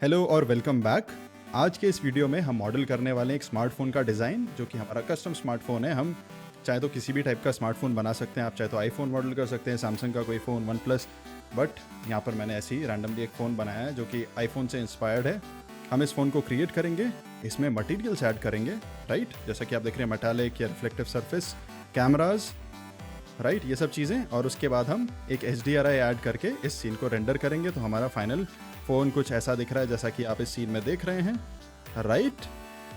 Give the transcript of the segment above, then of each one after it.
Hello और welcome back. आज के इस वीडियो में हम मॉडल करने वाले हैं एक स्मार्टफोन का डिज़ाइन जो कि हमारा कस्टम स्मार्टफोन है। हम चाहे तो किसी भी टाइप का स्मार्टफोन बना सकते हैं, आप चाहे तो आईफोन मॉडल कर सकते हैं, सैमसंग का कोई फ़ोन, वन प्लस, बट यहाँ पर मैंने ऐसे ही रैंडमली एक फ़ोन बनाया है जो कि आईफोन से इंस्पायर्ड है। हम इस फ़ोन को क्रिएट करेंगे, इसमें मटीरियल्स ऐड करेंगे, राइट, जैसा कि आप देख रहे हैं मेटालिक या रिफ्लेक्टिव सरफेस, कैमराज, राइट, ये सब चीज़ें। और उसके बाद हम एक HDRI ऐड करके इस सीन को रेंडर करेंगे तो हमारा फाइनल फ़ोन कुछ ऐसा दिख रहा है जैसा कि आप इस सीन में देख रहे हैं, राइट।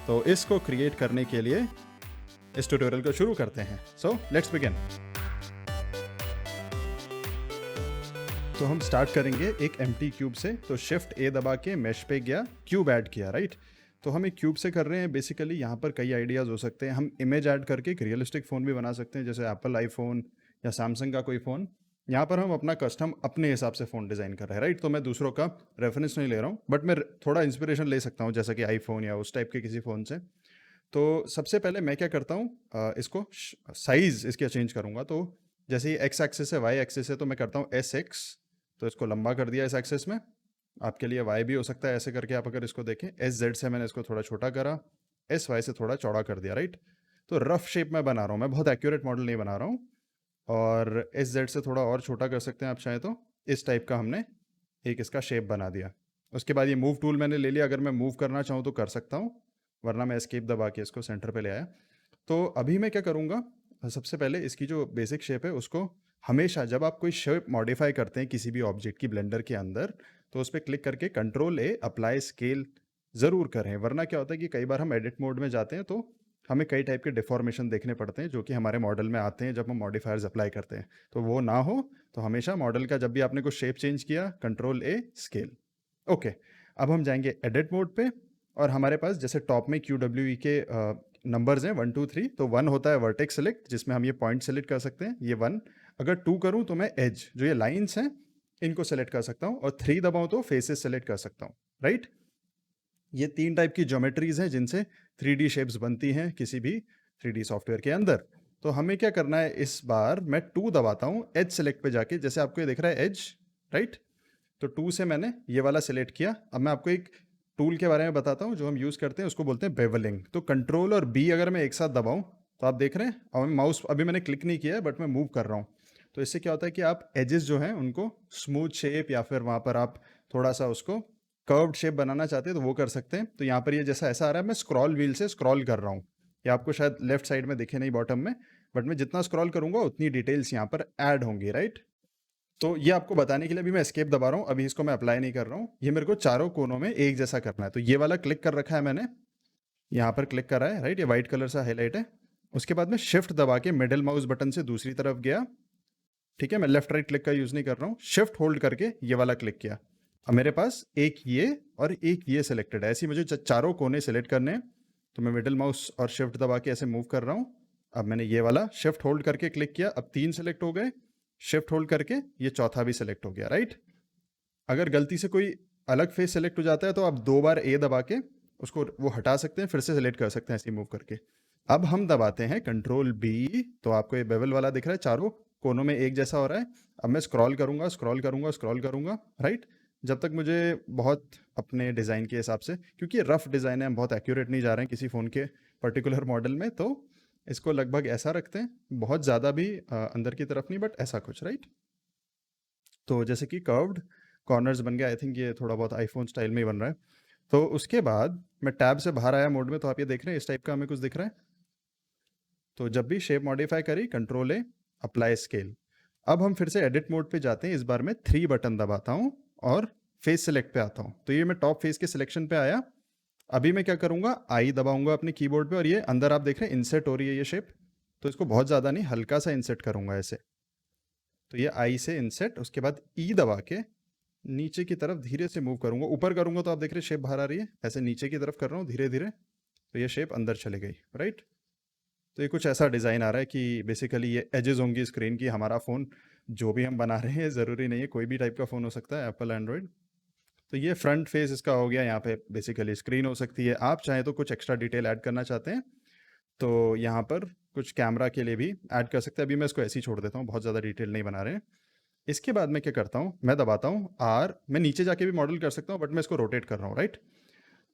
तो इसको क्रिएट करने के लिए इस ट्यूटोरियल को शुरू करते हैं। So let's begin. तो हम स्टार्ट करेंगे एक एम्प्टी क्यूब से। तो शिफ्ट A दबा के मेश पे गया, क्यूब ऐड किया, राइट। तो हम एक क्यूब से कर रहे हैं। बेसिकली यहाँ पर कई आइडियाज़ हो सकते हैं। हम इमेज ऐड करके एक रियलिस्टिक फ़ोन भी बना सकते हैं, जैसे एप्पल आईफोन या सैमसंग का कोई फ़ोन। यहाँ पर हम अपना कस्टम अपने हिसाब से फ़ोन डिज़ाइन कर रहे हैं, राइट। तो मैं दूसरों का रेफरेंस नहीं ले रहा हूँ, बट मैं थोड़ा इंस्पिरेशन ले सकता हूँ, जैसा कि आईफोन या उस टाइप के किसी फ़ोन से। तो सबसे पहले मैं क्या करता हूँ, इसको साइज़ इसका चेंज करूँगा। तो जैसे ये एक्स एक्सिस है, वाई एक्सिस है, तो मैं करता हूँ SX। तो इसको लंबा कर दिया इस एक्सिस में। आपके लिए वाई भी हो सकता है ऐसे करके, आप अगर इसको देखें SZ से मैंने इसको थोड़ा छोटा करा, SY से थोड़ा चौड़ा कर दिया, राइट। तो रफ शेप में बना रहा हूँ मैं, बहुत एक्यूरेट मॉडल नहीं बना रहा हूँ। और SZ से थोड़ा और छोटा कर सकते हैं आप चाहे तो। इस टाइप का हमने एक इसका शेप बना दिया। उसके बाद ये मूव टूल मैंने ले लिया, अगर मैं मूव करना चाहूँ तो कर सकता हूँ, वरना मैं एस्केप दबा के इसको सेंटर पे ले आया। तो अभी मैं क्या करूँगा, सबसे पहले इसकी जो बेसिक शेप है उसको, हमेशा जब आप कोई शेप मॉडिफाई करते हैं किसी भी ऑब्जेक्ट की ब्लेंडर के अंदर, तो उस पर क्लिक करके Ctrl+A अप्लाई स्केल ज़रूर करें। वरना क्या होता है कि कई बार हम एडिट मोड में जाते हैं तो हमें कई टाइप के डिफॉर्मेशन देखने पड़ते हैं जो कि हमारे मॉडल में आते हैं जब हम मॉडिफायर्स अप्लाई करते हैं। तो वो ना हो, तो हमेशा मॉडल का जब भी आपने कुछ शेप चेंज किया, Ctrl+A स्केल। ओके, अब हम जाएंगे एडिट मोड पे। और हमारे पास जैसे टॉप में QWE के नंबर्स हैं 1 2 3। तो 1 होता है वर्टेक्स सेलेक्ट, जिसमें हम ये पॉइंट सेलेक्ट कर सकते हैं, ये 1। अगर 2 करूं तो मैं एज, जो ये लाइंस हैं, इनको सेलेक्ट कर सकता हूं। और 3 दबाऊं तो फेसेस सेलेक्ट कर सकता हूं, राइट। ये 3 टाइप की ज्योमेट्रीज हैं जिनसे 3D शेप्स बनती हैं किसी भी 3D सॉफ्टवेयर के अंदर। तो हमें क्या करना है, इस बार मैं 2 दबाता हूं एज सेलेक्ट पे जाके, जैसे आपको ये दिख रहा है एज, राइट। तो 2 से मैंने ये वाला सेलेक्ट किया। अब मैं आपको एक टूल के बारे में बताता हूँ जो हम यूज़ करते हैं, उसको बोलते हैं बेवलिंग। तो Ctrl और B अगर मैं एक साथ दबाऊँ तो आप देख रहे हैं, और माउस अभी मैंने क्लिक नहीं किया है बट मैं मूव कर रहा हूँ। तो इससे क्या होता है कि आप एजेस जो हैं उनको स्मूथ शेप, या फिर वहाँ पर आप थोड़ा सा उसको कर्व्ड शेप बनाना चाहते हैं तो वो कर सकते हैं। तो यहाँ पर ये जैसा ऐसा आ रहा है, मैं स्क्रॉल व्हील से स्क्रॉल कर रहा हूँ। ये आपको शायद लेफ्ट साइड में दिखे नहीं बॉटम में, बट मैं जितना स्क्रॉल करूंगा उतनी डिटेल्स यहाँ पर ऐड होंगी, राइट। तो ये आपको बताने के लिए अभी मैं एस्केप दबा रहा हूँ, अभी इसको मैं अप्लाई नहीं कर रहा हूँ। ये मेरे को चारों कोनों में एक जैसा करना है। तो ये वाला क्लिक कर रखा है मैंने, यहाँ पर क्लिक करा है, राइट। ये वाइट कलर सा हाईलाइट है। उसके बाद में शिफ्ट दबा के मिडिल माउस बटन से दूसरी तरफ गया, ठीक है। मैं लेफ्ट राइट क्लिक का यूज़ नहीं कर रहा हूँ। शिफ्ट होल्ड करके ये वाला क्लिक किया। अब मेरे पास एक ये और एक ये सिलेक्टेड है। ऐसे ही मुझे चारों कोने सेलेक्ट करने हैं। तो मैं मिडिल माउस और शिफ्ट दबा के ऐसे मूव कर रहा हूँ। अब मैंने ये वाला शिफ्ट होल्ड करके क्लिक किया, अब 3 सेलेक्ट हो गए। शिफ्ट होल्ड करके ये चौथा भी सेलेक्ट हो गया, राइट। अगर गलती से कोई अलग फेस सेलेक्ट हो जाता है तो आप 2 बार A दबा के उसको वो हटा सकते हैं, फिर से सेलेक्ट कर सकते हैं ऐसे मूव करके। अब हम दबाते हैं Ctrl+B। तो आपको ये बेवल वाला दिख रहा है, चारों कोनों में एक जैसा हो रहा है। अब मैं स्क्रॉल करूंगा, स्क्रॉल करूंगा, स्क्रॉल करूंगा, राइट, जब तक मुझे बहुत अपने डिज़ाइन के हिसाब से, क्योंकि ये रफ डिज़ाइन है, हम बहुत एक्यूरेट नहीं जा रहे हैं किसी फ़ोन के पर्टिकुलर मॉडल में, तो इसको लगभग ऐसा रखते हैं, बहुत ज़्यादा भी अंदर की तरफ नहीं, बट ऐसा कुछ, राइट। तो जैसे कि कर्व्ड कॉर्नर्स बन गया। आई थिंक ये थोड़ा बहुत आईफोन स्टाइल में ही बन रहा है। तो उसके बाद मैं टैब से बाहर आया मोड में, तो आप ये देख रहे हैं इस टाइप का हमें कुछ दिख रहा है। तो जब भी शेप मॉडिफाई करी, Ctrl+A अप्लाई स्केल। अब हम फिर से एडिट मोड पे जाते हैं। इस बार मैं 3 बटन दबाता हूँ और फेस सेलेक्ट पे आता हूँ। तो ये मैं टॉप फेस के सिलेक्शन पे आया। अभी मैं क्या करूँगा, आई दबाऊंगा अपने कीबोर्ड पे, और ये अंदर आप देख रहे हैं इंसर्ट हो रही है ये शेप। तो इसको बहुत ज़्यादा नहीं, हल्का सा इंसर्ट करूँगा ऐसे। तो ये आई से इंसर्ट, उसके बाद ई दबा के नीचे की तरफ धीरे से मूव करूंगा। ऊपर करूंगा तो आप देख रहे हैं शेप बाहर आ रही है, ऐसे नीचे की तरफ कर रहा हूँ धीरे धीरे, तो ये शेप अंदर चली गई, राइट। तो ये कुछ ऐसा डिज़ाइन आ रहा है कि बेसिकली ये एजेस होंगी स्क्रीन की। हमारा फ़ोन जो भी हम बना रहे हैं, ज़रूरी नहीं है, कोई भी टाइप का फ़ोन हो सकता है, एप्पल, एंड्रॉयड। तो ये फ्रंट फेस इसका हो गया। यहाँ पे बेसिकली स्क्रीन हो सकती है। आप चाहें तो कुछ एक्स्ट्रा डिटेल ऐड करना चाहते हैं तो यहाँ पर कुछ कैमरा के लिए भी ऐड कर सकते हैं। अभी मैं इसको ऐसे ही छोड़ देता हूँ, बहुत ज़्यादा डिटेल नहीं बना रहे हैं। इसके बाद मैं क्या करता हूँ, मैं दबाता हूँ आर, मैं नीचे जाके भी मॉडल कर सकता हूँ बट मैं इसको रोटेट कर रहा हूँ, राइट।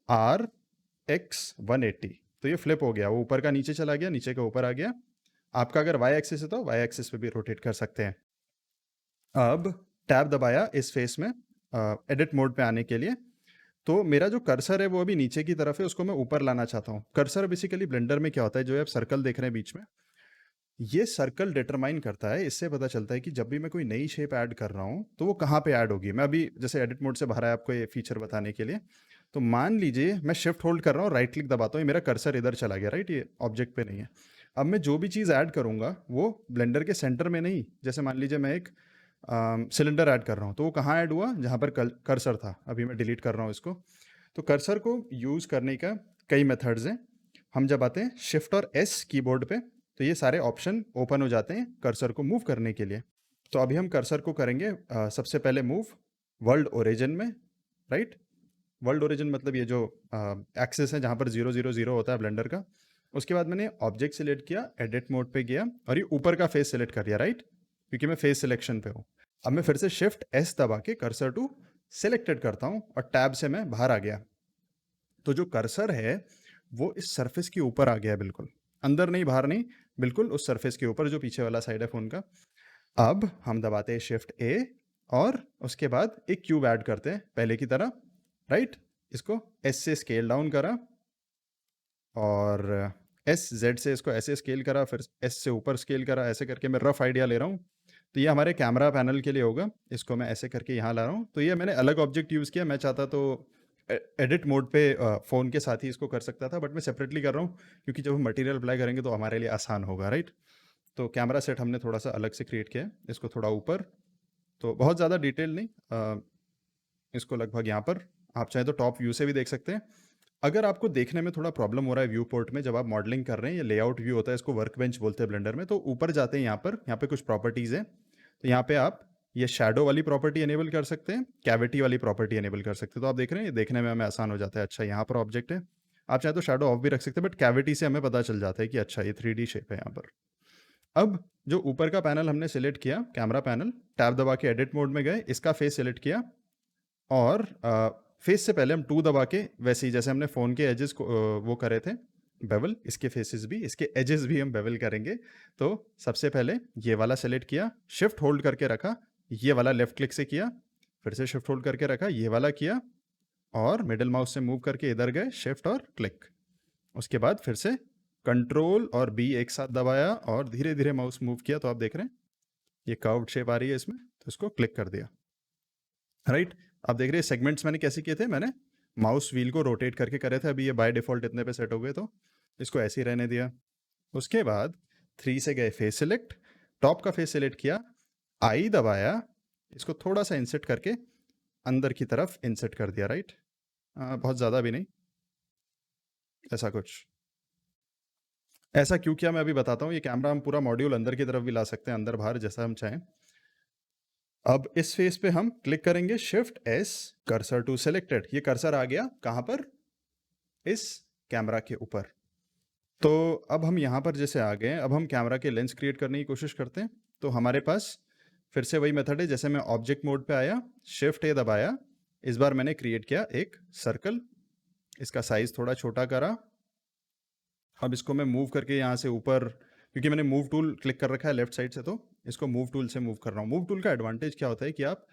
आर एक्स 180, तो ये फ्लिप हो गया, वो ऊपर का नीचे चला गया, नीचे का ऊपर आ गया। आपका अगर वाई एक्सिस है तो वाई एक्सिस पे भी रोटेट कर सकते हैं। अब टैब दबाया इस फेस में एडिट मोड पे आने के लिए, तो मेरा जो कर्सर है वो अभी नीचे की तरफ है, उसको मैं ऊपर लाना चाहता हूँ। कर्सर बेसिकली ब्लेंडर में क्या होता है, जो आप सर्कल देख रहे हैं बीच में, ये सर्कल डिटरमाइन करता है, इससे पता चलता है कि जब भी मैं कोई नई शेप ऐड कर रहा हूँ तो वो कहाँ पे ऐड होगी। मैं अभी जैसे एडिट मोड से बाहर आया आपको ये फीचर बताने के लिए, तो मान लीजिए मैं शिफ्ट होल्ड कर रहा हूँ, राइट क्लिक दबाता हूँ, ये मेरा कर्सर इधर चला गया, राइट, ये ऑब्जेक्ट पे नहीं है। अब मैं जो भी चीज़ ऐड करूँगा वो ब्लेंडर के सेंटर में नहीं, जैसे मान लीजिए मैं एक सिलेंडर ऐड कर रहा हूँ, तो वो कहाँ ऐड हुआ, जहाँ पर कर्सर था। अभी मैं डिलीट कर रहा हूँ इसको। तो कर्सर को यूज़ करने का कई मेथड्स हैं। हम जब आते हैं शिफ्ट और एस कीबोर्ड पे, तो ये सारे ऑप्शन ओपन हो जाते हैं कर्सर को मूव करने के लिए। तो अभी हम कर्सर को करेंगे सबसे पहले मूव वर्ल्ड ओरिजिन में, राइट। वर्ल्ड ओरिजिन मतलब ये जो एक्सेस है जहाँ पर 000 होता है ब्लेंडर का। उसके बाद मैंने ऑब्जेक्ट सिलेक्ट किया, एडिट मोड पे गया और ये ऊपर का फेस सिलेक्ट कर दिया, राइट, क्योंकि मैं फेस सिलेक्शन पे हूँ। अब मैं फिर से शिफ्ट एस दबा के कर्सर टू सिलेक्टेड करता हूँ और टैब से मैं बाहर आ गया। तो जो कर्सर है वो इस सरफेस के ऊपर आ गया है, बिल्कुल अंदर नहीं बाहर नहीं, बिल्कुल उस सरफेस के ऊपर जो पीछे वाला साइड है फ़ोन का। अब हम दबाते हैं शिफ्ट ए और उसके बाद एक क्यूब ऐड करते हैं पहले की तरह, राइट। इसको एस से स्केल डाउन करा और एस जेड से इसको ऐसे स्केल करा, फिर एस से ऊपर स्केल करा, ऐसे करके मैं रफ आइडिया ले रहा हूँ। तो ये हमारे कैमरा पैनल के लिए होगा, इसको मैं ऐसे करके यहाँ ला रहा हूँ। तो ये मैंने अलग ऑब्जेक्ट यूज़ किया, मैं चाहता तो एडिट मोड पे फ़ोन के साथ ही इसको कर सकता था, बट मैं सेपरेटली कर रहा हूँ क्योंकि जब हम मटेरियल अप्लाई करेंगे तो हमारे लिए आसान होगा, राइट। तो कैमरा सेट हमने थोड़ा सा अलग से क्रिएट किया है, इसको थोड़ा ऊपर, तो बहुत ज़्यादा डिटेल नहीं, इसको लगभग यहाँ पर। आप चाहे तो टॉप व्यू से भी देख सकते हैं। अगर आपको देखने में थोड़ा प्रॉब्लम हो रहा है व्यू पोर्ट में जब आप मॉडलिंग कर रहे हैं, ये लेआउट व्यू होता है, इसको वर्क बेंच बोलते हैं ब्लेंडर में, तो ऊपर जाते हैं यहाँ पे कुछ प्रॉपर्टीज़ हैं। तो यहाँ पे आप ये शैडो वाली प्रॉपर्टी एनेबल कर सकते हैं, कैविटी वाली प्रॉपर्टी एनेबल कर सकते हैं। तो आप देख रहे हैं ये देखने में हमें आसान हो जाता है, अच्छा यहाँ पर ऑब्जेक्ट है। आप चाहे तो शैडो ऑफ भी रख सकते हैं, बट कैविटी से हमें पता चल जाता है कि अच्छा ये 3D शेप है यहाँ पर। अब जो ऊपर का पैनल हमने सिलेक्ट किया, कैमरा पैनल, टैब दबा के एडिट मोड में गए, इसका फेस सिलेक्ट किया और फेस से पहले हम 2 दबा के वैसे ही जैसे हमने फ़ोन के एजेस को वो करे थे बेवल, इसके फेसेस भी, इसके एजेस भी हम बेवल करेंगे। तो सबसे पहले ये वाला सेलेक्ट किया, शिफ्ट होल्ड करके रखा, ये वाला लेफ्ट क्लिक से किया, फिर से शिफ्ट होल्ड करके रखा, ये वाला किया और मिडिल माउस से मूव करके इधर गए, शिफ्ट और क्लिक। उसके बाद फिर से कंट्रोल और बी एक साथ दबाया और धीरे धीरे माउस मूव किया, तो आप देख रहे हैं ये कर्व्ड शेप आ रही है इसमें, तो इसको क्लिक कर दिया, राइट। आप देख रहे हैं सेगमेंट्स मैंने कैसे किए थे, मैंने माउस व्हील को रोटेट करके करे थे, अभी ये बाय डिफ़ॉल्ट इतने पे सेट हो गए, तो इसको ऐसे ही रहने दिया। उसके बाद 3 से गए फेस सिलेक्ट, टॉप का फेस सिलेक्ट किया, आई दबाया, इसको थोड़ा सा इंसर्ट करके अंदर की तरफ इंसर्ट कर दिया, राइट। बहुत ज़्यादा भी नहीं, ऐसा कुछ। ऐसा क्यों किया मैं अभी बताता हूँ। ये कैमरा हम पूरा मॉड्यूल अंदर की तरफ भी ला सकते हैं, अंदर बाहर जैसा हम चाहें। अब इस फेस पे हम क्लिक करेंगे shift S, cursor to selected, ये कर्सर आ गया कहाँ पर, इस कैमरा के ऊपर। तो अब हम यहाँ पर जैसे आ गए, अब हम कैमरा के लेंस क्रिएट करने की कोशिश करते हैं। तो हमारे पास फिर से वही मेथड है, जैसे मैं ऑब्जेक्ट मोड पे आया, शिफ्ट ए दबाया, इस बार मैंने क्रिएट किया एक सर्कल, इसका साइज थोड़ा छोटा करा। अब इसको मैं मूव करके यहाँ से ऊपर, क्योंकि मैंने मूव टूल क्लिक कर रखा है लेफ्ट साइड से, तो इसको मूव टूल से मूव कर रहा हूँ। मूव टूल का एडवांटेज क्या होता है कि आप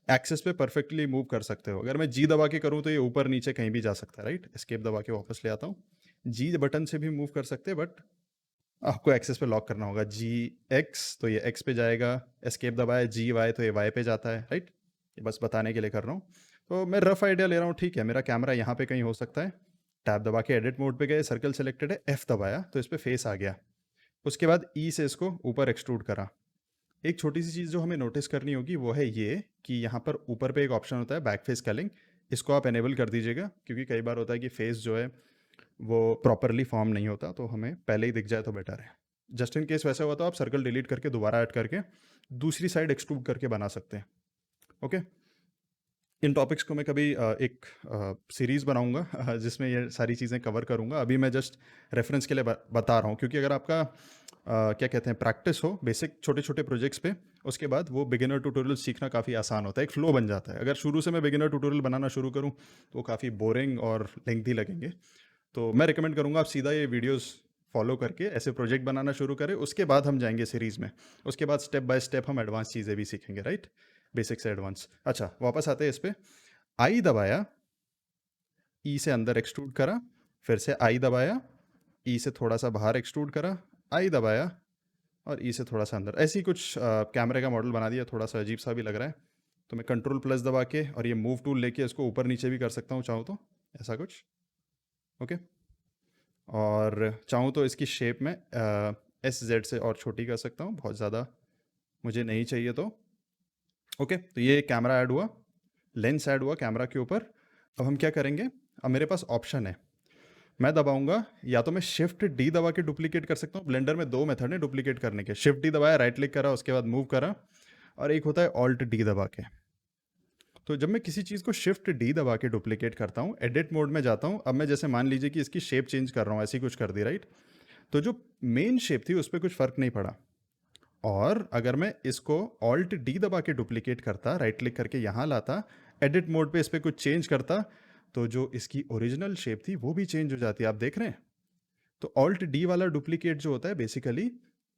एक्सेस पे परफेक्टली मूव कर सकते हो। अगर मैं जी दबा के करूँ तो ये ऊपर नीचे कहीं भी जा सकता है, राइट। एस्केप दबा के वापस ले आता हूँ, जी बटन से भी मूव कर सकते हैं, बट आपको एक्सेस पे लॉक करना होगा। जी एक्स तो ये एक्स पे जाएगा, एस्केप दबाया, जी वाई तो ये वाई पे जाता है, राइट। ये बस बताने के लिए कर रहा हूँ। तो मैं रफ आइडिया ले रहा हूँ, ठीक है। मेरा कैमरा यहाँ पे कहीं हो सकता है, टैब दबा के एडिट मोड पे गए, सर्कल सेलेक्टेड है, एफ दबाया तो इस पर फेस आ गया। उसके बाद ई से इसको ऊपर एक्सट्रूड करा। एक छोटी सी चीज़ जो हमें नोटिस करनी होगी वो है ये कि यहाँ पर ऊपर पे एक ऑप्शन होता है बैक फेस स्केलिंग, इसको आप एनेबल कर दीजिएगा, क्योंकि कई बार होता है कि फेस जो है वो प्रॉपरली फॉर्म नहीं होता, तो हमें पहले ही दिख जाए तो बेटर है। जस्ट इन केस वैसा हुआ तो आप सर्कल डिलीट करके दोबारा ऐड करके दूसरी साइड एक्सट्रूड करके बना सकते हैं, ओके। इन टॉपिक्स को मैं कभी एक सीरीज़ बनाऊंगा जिसमें ये सारी चीज़ें कवर करूंगा। अभी मैं जस्ट रेफरेंस के लिए बता रहा हूँ, क्योंकि अगर आपका क्या कहते हैं प्रैक्टिस हो बेसिक छोटे छोटे प्रोजेक्ट्स पे, उसके बाद वो बिगिनर ट्यूटोरियल सीखना काफ़ी आसान होता है, एक फ्लो बन जाता है। अगर शुरू से मैं बिगिनर ट्यूटोरियल बनाना शुरू करूँ तो काफ़ी बोरिंग और लेंथी लगेंगे। तो मैं रिकमेंड करूँगा आप सीधा ये वीडियोस फॉलो करके ऐसे प्रोजेक्ट बनाना शुरू करें, उसके बाद हम जाएंगे सीरीज़ में। उसके बाद स्टेप बाय स्टेप हम एडवांस चीज़ें भी सीखेंगे, राइट? बेसिक से एडवांस। अच्छा, वापस आते हैं इस पे। आई दबाया, ई से अंदर एक्सट्रूड करा, फिर से आई दबाया, ई से थोड़ा सा बाहर एक्सट्रूड करा, आई दबाया और ई से थोड़ा सा अंदर। ऐसे ही कुछ कैमरे का मॉडल बना दिया, थोड़ा सा अजीब सा भी लग रहा है। तो मैं कंट्रोल प्लस दबा के और ये मूव टूल लेके इसको ऊपर नीचे भी कर सकता हूँ चाहूँ तो, ऐसा कुछ। ओके, और चाहूँ तो इसकी शेप में एस जेड से और छोटी कर सकता हूँ, बहुत ज़्यादा मुझे नहीं चाहिए तो। ओके, तो ये कैमरा ऐड हुआ, लेंस ऐड हुआ कैमरा के ऊपर। अब हम क्या करेंगे, अब मेरे पास ऑप्शन है, मैं दबाऊंगा या तो मैं शिफ्ट डी दबा के डुप्लीकेट कर सकता हूँ। ब्लेंडर में दो मेथड है डुप्लीकेट करने के, शिफ्ट डी दबाया, राइट क्लिक करा, उसके बाद मूव करा, और एक होता है ऑल्ट डी दबा के। तो जब मैं किसी चीज़ को शिफ्ट डी दबा के डुप्लीकेट करता हूँ, एडिट मोड में जाता हूँ। अब मैं जैसे मान लीजिए कि इसकी शेप चेंज कर रहा हूँ, ऐसी कुछ कर दी, राइट? तो जो मेन शेप थी उस पर कुछ फ़र्क नहीं पड़ा। और अगर मैं इसको ऑल्ट डी दबा के डुप्लीकेट करता, राइट क्लिक करके यहाँ लाता, एडिट मोड पे इस पर कुछ चेंज करता, तो जो इसकी ओरिजिनल शेप थी वो भी चेंज हो जाती है। आप देख रहे हैं? तो ऑल्ट डी वाला डुप्लीकेट जो होता है बेसिकली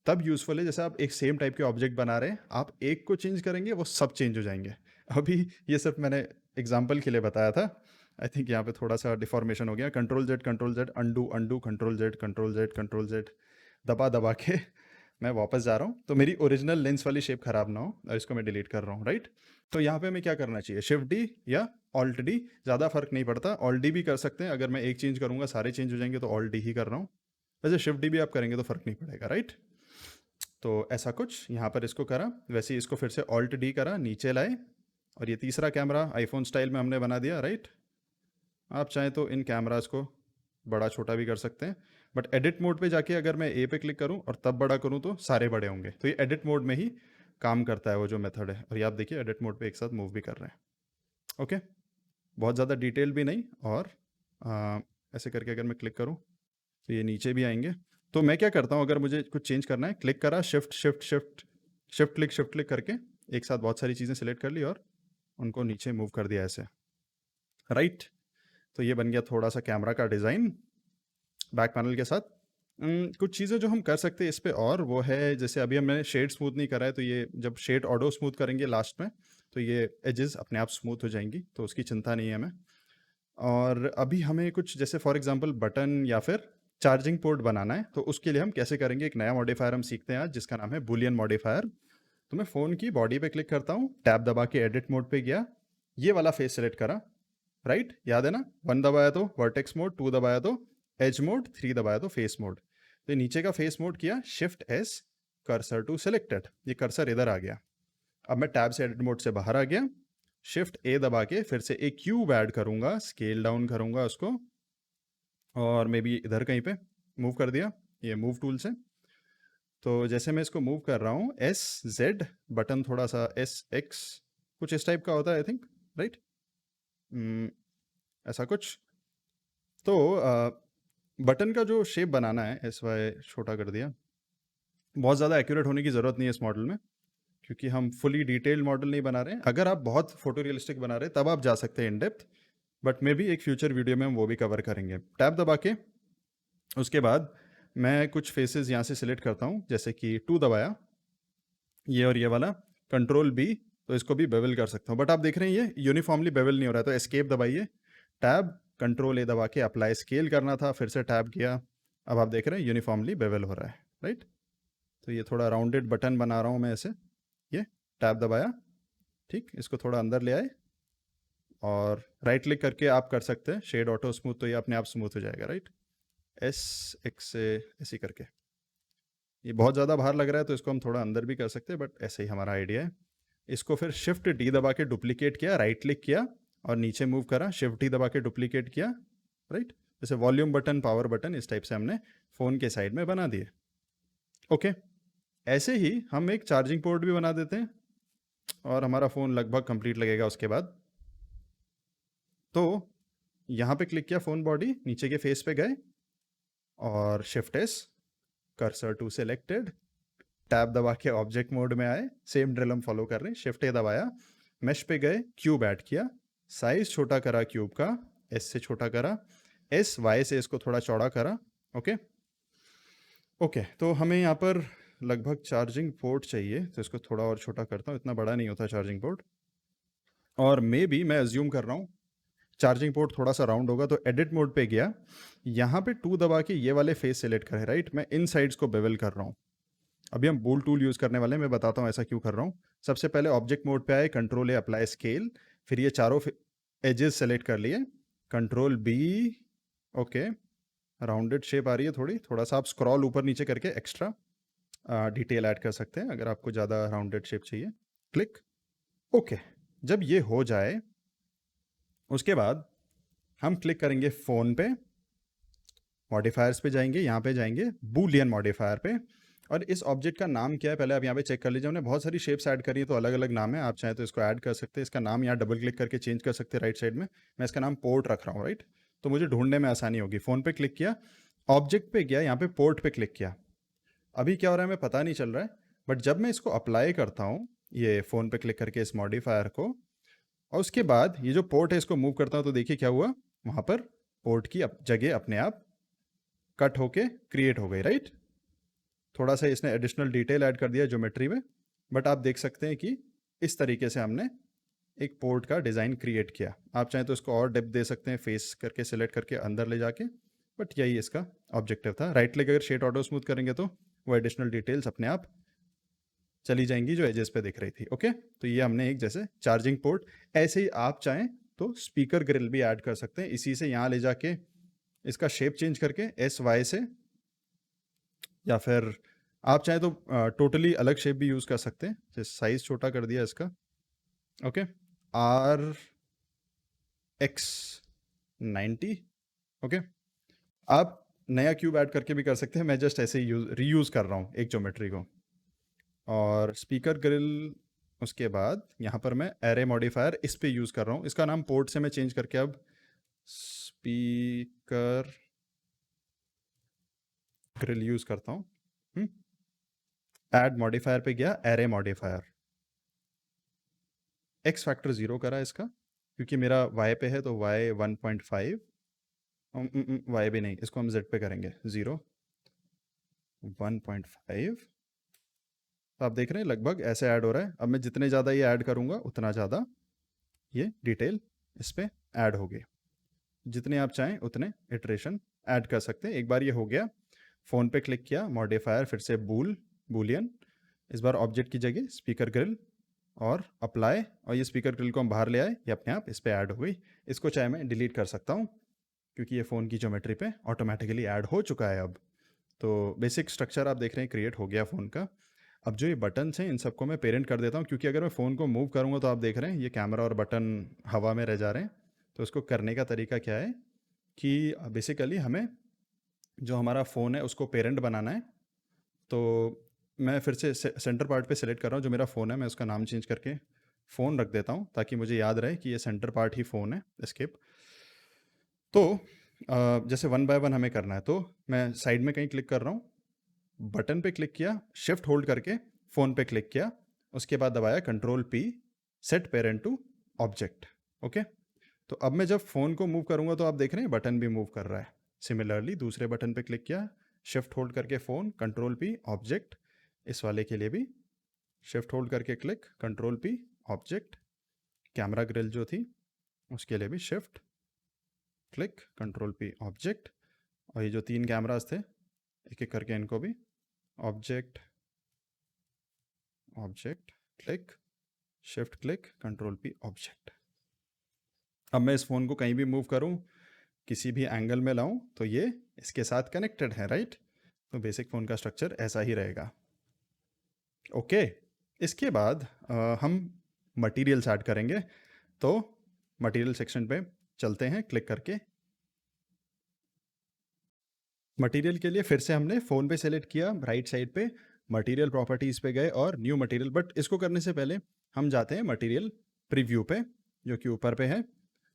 तब यूजफुल है जैसे आप एक सेम टाइप के ऑब्जेक्ट बना रहे हैं, आप एक को चेंज करेंगे वो सब चेंज हो जाएंगे। अभी ये सिर्फ मैंने एग्जांपल के लिए बताया था। आई थिंक यहाँ पे थोड़ा सा डिफॉर्मेशन हो गया। Control Z undo undo, control Z दबा दबा के मैं वापस जा रहा हूँ, तो मेरी ओरिजिनल लेंस वाली शेप खराब ना हो, और इसको मैं डिलीट कर रहा हूँ, राइट? तो यहाँ पे हमें क्या करना चाहिए, शिफ्ट डी या ऑल्ट डी, ज़्यादा फर्क नहीं पड़ता। ऑल्ट डी भी कर सकते हैं, अगर मैं एक चेंज करूँगा सारे चेंज हो जाएंगे, तो ऑल्ट डी ही कर रहा हूँ। वैसे शिफ्ट डी भी आप करेंगे तो फर्क नहीं पड़ेगा, राइट? तो ऐसा कुछ यहाँ पर इसको करा, वैसे ही इसको फिर से ऑल्ट डी करा, नीचे लाए, और ये तीसरा कैमरा आईफोन स्टाइल में हमने बना दिया, राइट? आप चाहें तो इन कैमरास को बड़ा छोटा भी कर सकते हैं, बट एडिट मोड पे जाके अगर मैं ए पे क्लिक करूं और तब बड़ा करूं तो सारे बड़े होंगे। तो ये एडिट मोड में ही काम करता है वो जो मेथड है, और ये आप देखिए एडिट मोड पे एक साथ मूव भी कर रहे हैं। ओके, बहुत ज़्यादा डिटेल भी नहीं, और ऐसे करके अगर मैं क्लिक करूं तो ये नीचे भी आएंगे। तो मैं क्या करता हूँ, अगर मुझे कुछ चेंज करना है, क्लिक करा, शिफ्ट क्लिक करके एक साथ बहुत सारी चीज़ें सिलेक्ट कर ली और उनको नीचे मूव कर दिया ऐसे, राइट? तो ये बन गया थोड़ा सा कैमरा का डिज़ाइन बैक पैनल के साथ। कुछ चीज़ें जो हम कर सकते हैं इस पे, और वो है जैसे अभी हमने शेड स्मूथ नहीं करा है, तो ये जब शेड ऑटो स्मूथ करेंगे लास्ट में तो ये एजेस अपने आप स्मूथ हो जाएंगी, तो उसकी चिंता नहीं है हमें। और अभी हमें कुछ जैसे फॉर एग्जांपल बटन या फिर चार्जिंग पोर्ट बनाना है, तो उसके लिए हम कैसे करेंगे, एक नया मॉडिफायर हम सीखते हैं आज जिसका नाम है बुलियन मॉडिफायर। तो मैं फ़ोन की बॉडी पे क्लिक करता हूँ, टैब दबा के एडिट मोड पे गया, ये वाला फेस सेलेक्ट करा, राइट? याद है ना, 1 दबाया तो वर्टेक्स मोड, 2 दबाया तो एज मोड, 3 दबाया तो फेस मोड। तो नीचे का फेस मोड किया, shift S, cursor to selected, ये कर्सर इधर आ गया। अब मैं टैब से एडिट मोड से बाहर आ गया, शिफ्ट ए दबा के फिर से एक क्यूब ऐड करूंगा, स्केल डाउन करूंगा उसको, और मे बी इधर कहीं पे मूव कर दिया ये मूव टूल से। तो जैसे मैं इसको मूव कर रहा हूँ, एस जेड बटन थोड़ा सा एस एक्स कुछ इस टाइप का होता है आई थिंक, राइट? ऐसा कुछ। तो बटन का जो शेप बनाना है, एस वाई छोटा कर दिया। बहुत ज़्यादा एक्यूरेट होने की ज़रूरत नहीं है इस मॉडल में, क्योंकि हम फुली डिटेल्ड मॉडल नहीं बना रहे हैं। अगर आप बहुत फोटो रियलिस्टिक बना रहे हैं तब आप जा सकते हैं in depth, but may be एक फ्यूचर वीडियो में हम वो भी कवर करेंगे। टैब दबा के उसके बाद मैं कुछ फेसेस यहाँ से सिलेक्ट करता हूँ, जैसे कि 2 दबाया, ये और ये वाला, कंट्रोल बी, तो इसको भी बेवल कर सकता हूँ, बट आप देख रहे हैं ये यूनिफॉर्मली बेवल नहीं हो रहा है, तो एस्केप दबाइए, टैब कंट्रोल ए दबा के अप्लाई स्केल करना था, फिर से टैब किया, अब आप देख रहे हैं यूनिफॉर्मली बेवल हो रहा है, राइट? तो ये थोड़ा राउंडेड बटन बना रहा हूँ मैं ऐसे, ये टैब दबाया, ठीक, इसको थोड़ा अंदर ले आए, और राइट क्लिक करके आप कर सकते हैं शेड ऑटो स्मूथ, तो ये अपने आप स्मूथ हो जाएगा, राइट? एस एक्स से ऐसे करके। ये बहुत ज़्यादा बाहर लग रहा है तो इसको हम थोड़ा अंदर भी कर सकते हैं, बट ऐसे ही हमारा आइडिया है। इसको फिर शिफ्ट डी दबा के डुप्लीकेट किया, राइट क्लिक किया और नीचे मूव करा, शिफ्ट डी दबा के डुप्लीकेट किया, राइट? जैसे वॉल्यूम बटन, पावर बटन, इस टाइप से हमने फ़ोन के साइड में बना दिए। ओके, ऐसे ही हम एक चार्जिंग पोर्ट भी बना देते हैं और हमारा फ़ोन लगभग कंप्लीट लगेगा उसके बाद। तो यहाँ पे क्लिक किया, फ़ोन बॉडी, नीचे के फेस पे गए और shift S, cursor to selected, tab दबा के ऑब्जेक्ट मोड में आए, सेम ड्रिल हम फॉलो कर रहे हैं, शिफ्ट ए दबाया, मेश पे गए, क्यूब ऐड किया, साइज छोटा करा क्यूब का, एस से छोटा करा, एस वाई से इसको थोड़ा चौड़ा करा। ओके ओके, तो हमें यहाँ पर लगभग चार्जिंग पोर्ट चाहिए, तो इसको थोड़ा और छोटा करता हूँ, इतना बड़ा नहीं होता चार्जिंग पोर्ट। और मे बी मैं अज्यूम कर रहा हूँ चार्जिंग पोर्ट थोड़ा सा राउंड होगा, तो एडिट मोड पे गया, यहाँ पे 2 दबा के ये वाले फेस सेलेक्ट करें, राइट। मैं इन साइड्स को बेवल कर रहा हूँ। अभी हम बोल टूल यूज़ करने वाले हैं, मैं बताता हूँ ऐसा क्यों कर रहा हूँ। सबसे पहले ऑब्जेक्ट मोड पे आए, कंट्रोल ए अप्लाई स्केल, फिर ये चारों एजेस सेलेक्ट कर लिए, control B. Okay, rounded shape आ रही है थोड़ा सा आप स्क्रॉल ऊपर नीचे करके एक्स्ट्रा डिटेल ऐड कर सकते हैं अगर आपको ज़्यादा राउंडेड शेप चाहिए। क्लिक। ओके, जब ये हो जाए उसके बाद हम क्लिक करेंगे फ़ोन पे, मॉडिफायर्स पे जाएंगे, यहाँ पे जाएंगे बूलियन मॉडिफायर पे, और इस ऑब्जेक्ट का नाम क्या है पहले आप यहाँ पे चेक कर लीजिए। हमने बहुत सारी शेप्स ऐड करी है तो अलग अलग नाम है, आप चाहें तो इसको ऐड कर सकते हैं। इसका नाम यहाँ डबल क्लिक करके चेंज कर सकते हैं राइट साइड में। मैं इसका नाम पोर्ट रख रहा हूँ, राइट, तो मुझे ढूंढने में आसानी होगी। फ़ोन पे क्लिक किया, ऑब्जेक्ट पे गया, यहाँ पे पोर्ट पे क्लिक किया। अभी क्या हो रहा है हमें पता नहीं चल रहा है, बट जब मैं इसको अप्लाई करता हूँ ये फ़ोन पे क्लिक करके इस मॉडिफायर को, और उसके बाद ये जो पोर्ट है इसको मूव करता हूँ, तो देखिए क्या हुआ, वहाँ पर पोर्ट की जगह अपने आप कट होके क्रिएट हो गई, राइट। थोड़ा सा इसने एडिशनल डिटेल ऐड कर दिया ज्योमेट्री में, बट आप देख सकते हैं कि इस तरीके से हमने एक पोर्ट का डिज़ाइन क्रिएट किया। आप चाहें तो इसको और डेप्थ दे सकते हैं, फेस करके सिलेक्ट करके अंदर ले जाके, बट यही इसका ऑब्जेक्टिव था। राइट क्लिक अगर शेड ऑटो स्मूथ करेंगे तो वो एडिशनल डिटेल्स अपने आप चली जाएंगी जो एजेस पे दिख रही थी। ओके, तो ये हमने एक जैसे चार्जिंग पोर्ट, ऐसे ही आप चाहें तो स्पीकर ग्रिल भी ऐड कर सकते हैं, इसी से यहाँ ले जाके इसका शेप चेंज करके एस वाई से, या फिर आप चाहें तो टोटली अलग शेप भी यूज़ कर सकते हैं। जैसे साइज छोटा कर दिया इसका, ओके, आर एक्स 90। ओके, आप नया क्यूब ऐड करके भी कर सकते हैं, मैं जस्ट ऐसे ही रीयूज़ कर रहा हूँ एक ज्योमेट्री को। और स्पीकर ग्रिल, उसके बाद यहाँ पर मैं एरे मॉडिफायर इस पे यूज़ कर रहा हूँ, इसका नाम पोर्ट से मैं चेंज करके अब स्पीकर ग्रिल यूज़ करता हूँ। ऐड मॉडिफायर पे गया, एरे मॉडिफायर, एक्स फैक्टर 0 करा इसका, क्योंकि मेरा वाई पे है तो वाई 1.5, वाई भी नहीं, इसको हम जेड पे करेंगे 0 1.5। तो आप देख रहे हैं लगभग ऐसे ऐड हो रहा है। अब मैं जितने ज़्यादा ये ऐड करूँगा उतना ज़्यादा ये डिटेल इस पर ऐड होगी। जितने आप चाहें उतने इटरेशन ऐड कर सकते हैं। एक बार ये हो गया, फ़ोन पे क्लिक किया, मॉडिफायर, फिर से बूलियन, इस बार ऑब्जेक्ट की जगह स्पीकर ग्रिल और अप्लाई, और ये स्पीकर ग्रिल को हम बाहर ले आए, ये अपने आप इस पर ऐड हो गई। इसको चाहे मैं डिलीट कर सकता हूँ क्योंकि ये फ़ोन की ज्योमेट्री पे ऑटोमेटिकली ऐड हो चुका है अब। तो बेसिक स्ट्रक्चर आप देख रहे हैं क्रिएट हो गया फ़ोन का। अब जो ये बटन्स हैं इन सबको मैं पेरेंट कर देता हूँ, क्योंकि अगर मैं फ़ोन को मूव करूँगा तो आप देख रहे हैं ये कैमरा और बटन हवा में रह जा रहे हैं। तो इसको करने का तरीका क्या है कि बेसिकली हमें जो हमारा फ़ोन है उसको पेरेंट बनाना है। तो मैं फिर से सेंटर पार्ट पे सेलेक्ट कर रहा हूँ, जो मेरा फ़ोन है मैं उसका नाम चेंज करके फ़ोन रख देता हूँ ताकि मुझे याद रहे कि ये सेंटर पार्ट ही फ़ोन है। एस्केप। तो जैसे वन बाय वन हमें करना है, तो मैं साइड में कहीं क्लिक कर रहा हूँ, बटन पे क्लिक किया, शिफ्ट होल्ड करके फ़ोन पे क्लिक किया, उसके बाद दबाया control P, set parent to object. Okay, तो अब मैं जब फ़ोन को मूव करूँगा तो आप देख रहे हैं बटन भी मूव कर रहा है। सिमिलरली दूसरे बटन पे क्लिक किया, शिफ्ट होल्ड करके फ़ोन, कंट्रोल पी, ऑब्जेक्ट, इस वाले के लिए भी शिफ्ट होल्ड करके click, control P, object, camera grill जो थी उसके लिए भी shift click, control P, object, और ये जो 3 कैमरास थे एक एक करके इनको भी object, object, click, shift click, control P, object. अब मैं इस फ़ोन को कहीं भी मूव करूं, किसी भी एंगल में लाऊं, तो ये इसके साथ कनेक्टेड है, राइट। तो बेसिक फ़ोन का स्ट्रक्चर ऐसा ही रहेगा। ओके, इसके बाद हम मटेरियल्स ऐड करेंगे। तो मटेरियल सेक्शन पे चलते हैं क्लिक करके। मटेरियल के लिए फिर से हमने फ़ोन पे सेलेक्ट किया, राइट साइड पे मटेरियल प्रॉपर्टीज़ पे गए और न्यू मटेरियल, बट इसको करने से पहले हम जाते हैं मटेरियल प्रीव्यू पे जो कि ऊपर पे है,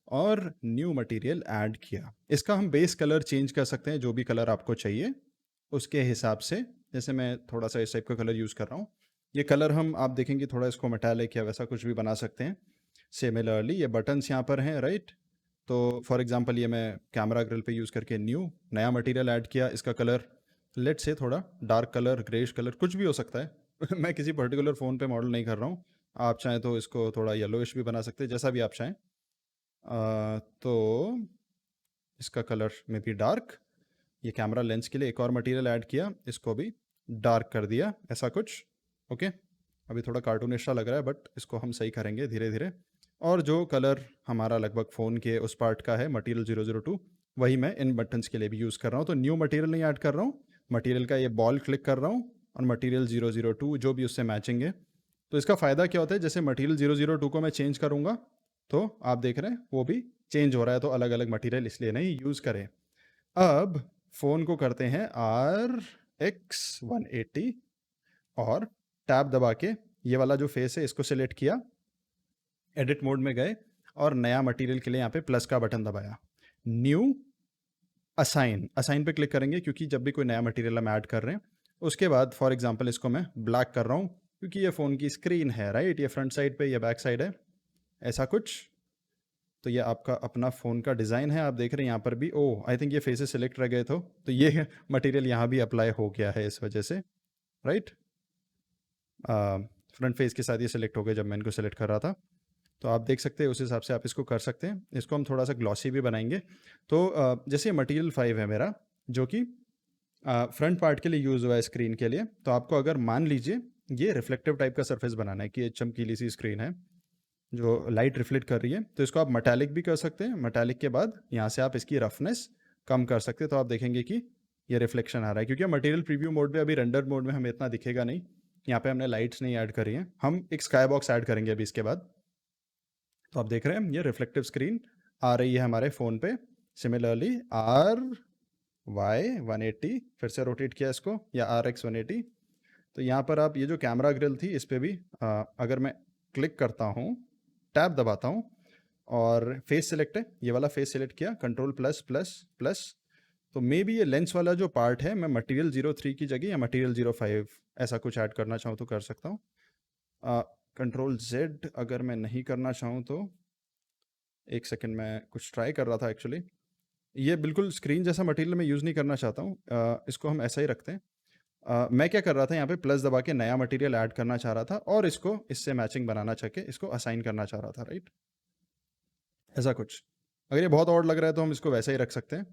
और न्यू मटेरियल ऐड किया। इसका हम बेस कलर चेंज कर सकते हैं, जो भी कलर आपको चाहिए उसके हिसाब से जैसे मैं थोड़ा सा इस टाइप का कलर यूज़ कर रहा हूँ। ये कलर हम आप देखेंगे थोड़ा इसको मेटालिक या वैसा कुछ भी बना सकते हैं। सिमिलरली ये बटन्स यहाँ पर हैं, राइट। तो फॉर एग्जांपल ये मैं कैमरा ग्रिल पे यूज़ करके न्यू नया मटेरियल ऐड किया। इसका कलर लेट से थोड़ा डार्क कलर, ग्रेश कलर, कुछ भी हो सकता है। मैं किसी पर्टिकुलर फ़ोन पे मॉडल नहीं कर रहा हूँ। आप चाहें तो इसको थोड़ा येलोइश भी बना सकते हैं, जैसा भी आप चाहें। तो इसका कलर में भी डार्क। ये कैमरा लेंस के लिए एक और मटेरियल ऐड किया, इसको भी डार्क कर दिया, ऐसा कुछ। ओके, अभी थोड़ा कार्टूनिश सा लग रहा है बट इसको हम सही करेंगे धीरे धीरे। और जो कलर हमारा लगभग फ़ोन के उस पार्ट का है, मटेरियल 002, वही मैं इन बटन्स के लिए भी यूज़ कर रहा हूँ। तो न्यू मटेरियल नहीं ऐड कर रहा हूँ, मटेरियल का ये बॉल क्लिक कर रहा हूँ और मटेरियल 002 जो भी उससे मैचिंग है। तो इसका फ़ायदा क्या होता है, जैसे मटेरियल 002 को मैं चेंज करूँगा तो आप देख रहे हैं वो भी चेंज हो रहा है। तो अलग अलग मटेरियल इसलिए नहीं यूज़ करें। अब फ़ोन को करते हैं RX180 और टैब दबा के ये वाला जो फेस है इसको सिलेक्ट किया, एडिट मोड में गए और नया मटेरियल के लिए यहाँ पे प्लस का बटन दबाया। न्यू असाइन पे क्लिक करेंगे क्योंकि जब भी कोई नया मटेरियल हम ऐड कर रहे हैं। उसके बाद फॉर एग्जांपल इसको मैं ब्लैक कर रहा हूँ क्योंकि ये फ़ोन की स्क्रीन है, राइट। ये फ्रंट साइड पे, ये बैक साइड है, ऐसा कुछ। तो ये आपका अपना फ़ोन का डिज़ाइन है, आप देख रहे हैं यहाँ पर भी। ओह, आई थिंक ये फेसेस सिलेक्ट रह गए तो ये मटेरियल यहाँ भी अप्लाई हो गया है इस वजह से, राइट। फ्रंट फेस के साथ ये सिलेक्ट हो गया जब मैं इनको सिलेक्ट कर रहा था। तो आप देख सकते हैं उस हिसाब से आप इसको कर सकते हैं। इसको हम थोड़ा सा ग्लॉसी भी बनाएंगे। तो जैसे मटेरियल 5 है मेरा, जो कि फ्रंट पार्ट के लिए यूज़ हुआ है स्क्रीन के लिए। तो आपको अगर मान लीजिए ये रिफ्लेक्टिव टाइप का सरफेस बनाना है कि ये चमकीली सी स्क्रीन है जो लाइट रिफ्लेक्ट कर रही है, तो इसको आप मेटालिक भी कर सकते हैं। मेटालिक के बाद यहाँ से आप इसकी रफनेस कम कर सकते हैं, तो आप देखेंगे कि ये रिफ्लेक्शन आ रहा है। क्योंकि मटेरियल प्रीव्यू मोड में, अभी रेंडर मोड में हमें इतना दिखेगा नहीं। यहाँ पे हमने लाइट्स नहीं ऐड करी हैं, हम एक स्काई बॉक्स ऐड करेंगे अभी इसके बाद। तो आप देख रहे हैं ये रिफ्लेक्टिव स्क्रीन आ रही है हमारे फ़ोन पे। सिमिलरली RY180 फिर से रोटेट किया इसको, या RX180। तो यहाँ पर आप ये जो कैमरा ग्रिल थी इस पर भी अगर मैं क्लिक करता हूँ, टैब दबाता हूँ और फेस सिलेक्ट है, ये वाला फेस सिलेक्ट किया, कंट्रोल प्लस प्लस प्लस, तो मे बी ये लेंस वाला जो पार्ट है मैं मटेरियल 03 की जगह या मटेरियल 05 ऐसा कुछ ऐड करना चाहूँ तो कर सकता हूँ। कंट्रोल Z अगर मैं नहीं करना चाहूँ तो एक सेकंड, मैं कुछ ट्राई कर रहा था एक्चुअली। ये बिल्कुल स्क्रीन जैसा मटेरियल मैं यूज़ नहीं करना चाहता हूँ, इसको हम ऐसा ही रखते हैं। मैं क्या कर रहा था, यहाँ पे प्लस दबा के नया मटेरियल ऐड करना चाह रहा था और इसको इससे मैचिंग बनाना चाह के इसको असाइन करना चाह रहा था, राइट। ऐसा कुछ। अगर ये बहुत ऑड लग रहा है तो हम इसको वैसा ही रख सकते हैं,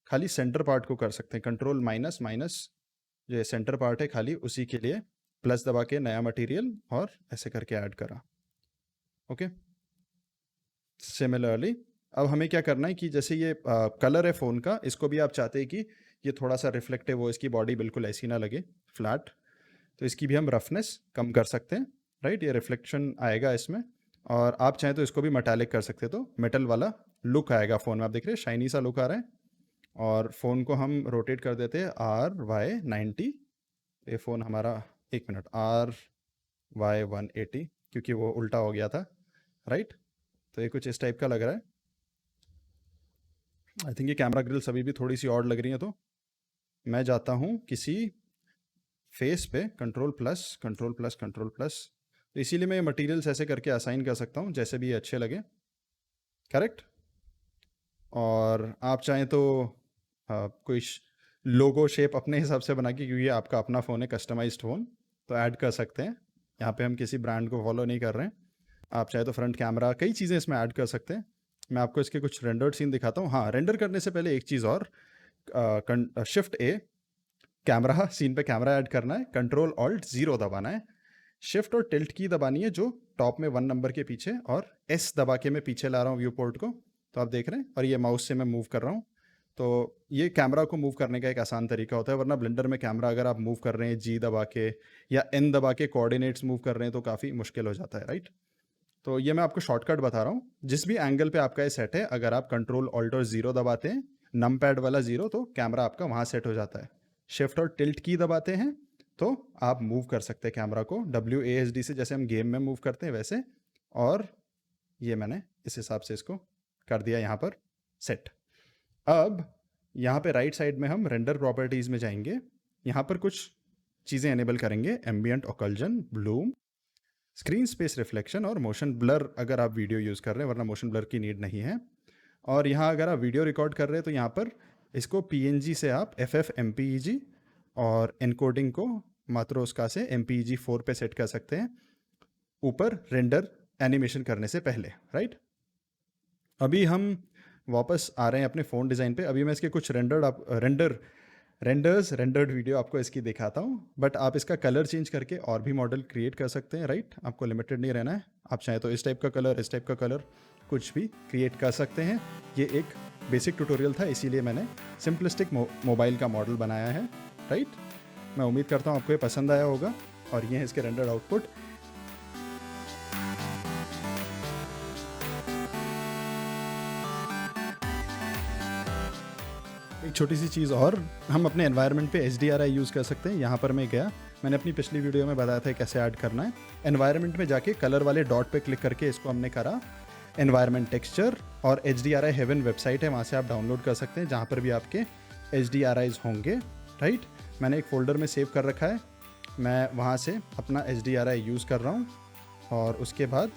खाली सेंटर पार्ट को कर सकते हैं। कंट्रोल माइनस माइनस, जो ये सेंटर पार्ट है खाली उसी के लिए प्लस दबा के नया मटेरियल और ऐसे करके ऐड करा। ओके, सिमिलरली अब हमें क्या करना है कि जैसे ये कलर है फ़ोन का, इसको भी आप चाहते हैं कि ये थोड़ा सा रिफ्लेक्टिव हो, इसकी बॉडी बिल्कुल ऐसी ना लगे फ्लैट, तो इसकी भी हम रफनेस कम कर सकते हैं, राइट। ये रिफ्लेक्शन आएगा इसमें। और आप चाहें तो इसको भी मेटालिक कर सकते हैं, तो मेटल वाला लुक आएगा फ़ोन में। आप देख रहे हैं शाइनी सा लुक आ रहा है। और फ़ोन को हम रोटेट कर देते हैं RY90। ये फ़ोन हमारा, एक मिनट, RY180 क्योंकि वो उल्टा हो गया था, राइट। तो ये कुछ इस टाइप का लग रहा है। आई थिंक ये कैमरा ग्रिल्स अभी भी थोड़ी सी ऑड लग रही है, तो मैं जाता हूँ किसी फेस पे, control plus control plus control plus. तो इसीलिए मैं ये मटेरियल्स ऐसे करके असाइन कर सकता हूँ जैसे भी ये अच्छे लगे, करेक्ट। और आप चाहें तो कोई लोगो शेप अपने हिसाब से बना के, क्योंकि आपका अपना फ़ोन है, कस्टमाइज्ड फ़ोन, तो ऐड कर सकते हैं। यहाँ पे हम किसी ब्रांड को फॉलो नहीं कर रहे हैं। आप चाहे तो फ्रंट कैमरा, कई चीज़ें इसमें ऐड कर सकते हैं। मैं आपको इसके कुछ रेंडर्ड सीन दिखाता हूँ। हाँ, रेंडर करने से पहले एक चीज़ और, शिफ्ट A, कैमरा सीन पे कैमरा ऐड करना है, कंट्रोल ऑल्ट 0 दबाना है, शिफ्ट और टिल्ट की दबानी है जो टॉप में 1 नंबर के पीछे, और S दबा के मैं पीछे ला रहा हूँ व्यू पोर्ट को, तो आप देख रहे हैं। और ये माउस से मैं मूव कर रहा हूँ। तो ये कैमरा को मूव करने का एक आसान तरीका होता है, वरना ब्लेंडर में कैमरा अगर आप मूव कर रहे हैं G दबा के या N दबा के कोऑर्डिनेट्स मूव कर रहे हैं तो काफ़ी मुश्किल हो जाता है, राइट। तो ये मैं आपको शॉर्टकट बता रहा हूँ। जिस भी एंगल पे आपका ये सेट है, अगर आप कंट्रोल ऑल्ट और 0 दबाते हैं, नम पैड वाला 0, तो कैमरा आपका वहाँ सेट हो जाता है। शिफ्ट और टिल्ट की दबाते हैं तो आप मूव कर सकते हैं कैमरा को WASD से, जैसे हम गेम में मूव करते हैं वैसे। और ये मैंने इस हिसाब से इसको कर दिया यहाँ पर सेट। अब यहाँ पे राइट साइड में हम रेंडर प्रॉपर्टीज़ में जाएंगे। यहाँ पर कुछ चीज़ें एनेबल करेंगे, ambient occlusion, bloom, screen space reflection और मोशन ब्लर अगर आप वीडियो यूज़ कर रहे हैं, वरना मोशन ब्लर की नीड नहीं है। और यहाँ अगर आप वीडियो रिकॉर्ड कर रहे हैं तो यहाँ पर इसको PNG से आप FFmpeg और एनकोडिंग को मात्रोस्का से MPEG 4 पे सेट कर सकते हैं ऊपर रेंडर एनिमेशन करने से पहले, राइट। अभी हम वापस आ रहे हैं अपने फ़ोन डिज़ाइन पे। अभी मैं इसके कुछ रेंडर्ड वीडियो आपको इसकी दिखाता हूँ, बट आप इसका कलर चेंज करके और भी मॉडल क्रिएट कर सकते हैं, राइट। आपको लिमिटेड नहीं रहना है, आप चाहे तो इस टाइप का कलर, इस टाइप का कलर, कुछ भी क्रिएट कर सकते हैं। ये एक बेसिक ट्यूटोरियल था, इसीलिए मैंने सिंपलिस्टिक मोबाइल का मॉडल बनाया है, राइट। मैं उम्मीद करता हूँ आपको ये पसंद आया होगा। और ये है इसके रेंडर्ड आउटपुट। एक छोटी सी चीज़ और, हम अपने एनवायरनमेंट पे HDRI यूज़ कर सकते हैं। यहाँ पर मैं गया, मैंने अपनी पिछली वीडियो में बताया था कैसे ऐड करना है। एनवायरनमेंट में जाके कलर वाले डॉट पे क्लिक करके इसको हमने करा एनवायरनमेंट टेक्सचर, और HDRI हेवन वेबसाइट है, वहाँ से आप डाउनलोड कर सकते हैं, जहाँ पर भी आपके HDRIs होंगे, राइट। मैंने एक फ़ोल्डर में सेव कर रखा है, मैं वहाँ से अपना HDRI यूज़ कर रहा हूँ, और उसके बाद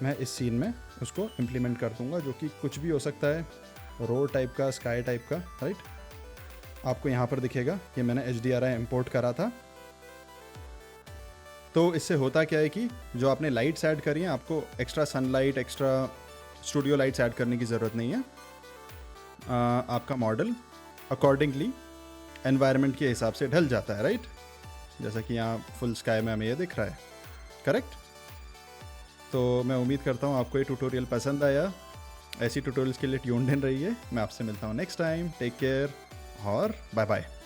मैं इस सीन में उसको इम्प्लीमेंट कर दूँगा, जो कि कुछ भी हो सकता है, रोड टाइप का, स्काई टाइप का, राइट। आपको यहाँ पर दिखेगा कि मैंने HDRI इंपोर्ट करा था। तो इससे होता क्या है कि जो आपने लाइट्स ऐड करी हैं, आपको extra sunlight, extra studio lights add करने की ज़रूरत नहीं है। आपका मॉडल अकॉर्डिंगली एनवायरनमेंट के हिसाब से ढल जाता है, राइट। जैसा कि यहाँ फुल स्काई में हमें ये दिख रहा है, करेक्ट। तो मैं उम्मीद करता हूँ आपको ये ट्यूटोरियल पसंद आया। ऐसी ट्यूटोरियल्स के लिए ट्यून्ड इन रहिए। मैं आपसे मिलता हूँ नेक्स्ट टाइम। टेक केयर और बाय बाय।